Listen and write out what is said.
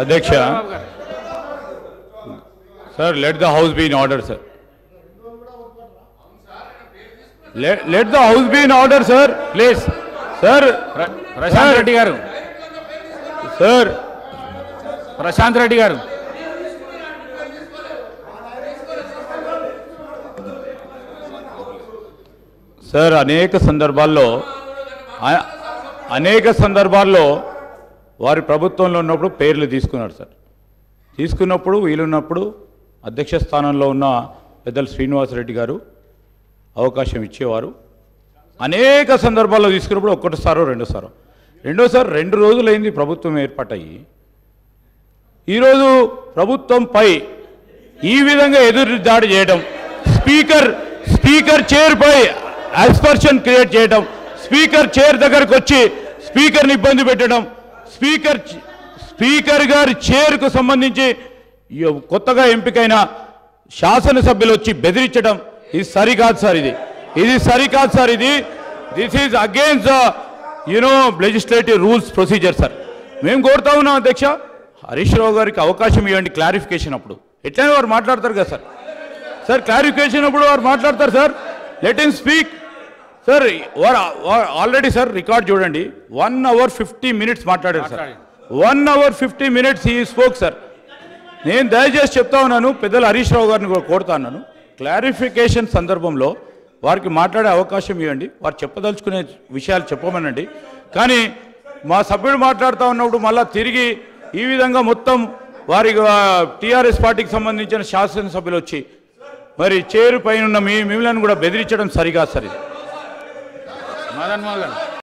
అధ్యక్ష sir, let the house be in order, sir. Let the house be in order, sir, please. Sir, Prashanth Reddy గారు, sir, Prashanth Reddy గారు, sir, అనేక సందర్భాల్లో వారి ప్రభుత్వంలో ఉన్నప్పుడు పేర్లు తీసుకున్నారు సార్. తీసుకున్నప్పుడు వీలున్నప్పుడు అధ్యక్ష స్థానంలో ఉన్న పెద్దలు శ్రీనివాసరెడ్డి గారు అవకాశం ఇచ్చేవారు. అనేక సందర్భాల్లో తీసుకున్నప్పుడు ఒకటిసారో రెండోసారి 2 రోజులైంది ప్రభుత్వం ఏర్పాటయ్యి. ఈరోజు ప్రభుత్వంపై ఈ విధంగా ఎదురు దాడి చేయడం, స్పీకర్ చైర్పై అస్పర్షన్ క్రియేట్ చేయడం, స్పీకర్ చైర్ దగ్గరకు వచ్చి స్పీకర్ని ఇబ్బంది పెట్టడం, స్పీకర్ గారి చైర్కు సంబంధించి కొత్తగా ఎంపికైన శాసనసభ్యులు వచ్చి బెదిరించడం, ఇది సరికాదు సార్. ఇది సరికాదు sir. This is against the legislative rules procedure sir. మేము కోరుతా ఉన్నాం అధ్యక్ష, హరీష్ రావు గారికి అవకాశం ఇవ్వండి క్లారిఫికేషన్ అప్పుడు. ఎట్లయినా వారు మాట్లాడతారు కదా సార్. క్లారిఫికేషన్ అప్పుడు వారు మాట్లాడతారు sir. Let him speak sir. Already sir record చూడండి, 1 hour 50 minutes మాట్లాడారు సార్. 1 hour 50 minutes ఈ స్పోక్ సార్. నేను దయచేసి చెప్తా ఉన్నాను, పెద్దలు హరీష్ రావు గారిని కూడా కోరుతా ఉన్నాను, క్లారిఫికేషన్ సందర్భంలో వారికి మాట్లాడే అవకాశం ఇవ్వండి. వారు చెప్పదలుచుకునే విషయాలు చెప్పమనండి. కానీ మా సభ్యుడు మాట్లాడుతూ ఉన్నప్పుడు మళ్ళీ తిరిగి ఈ విధంగా మొత్తం వారి టీఆర్ఎస్ పార్టీకి సంబంధించిన శాసనసభ్యులు వచ్చి మరి చైర్ పైన ఉన్న మిమ్మల్ని కూడా బెదిరించడం సరిగా సార్. ఇది మదన్ మోహన్ గారు.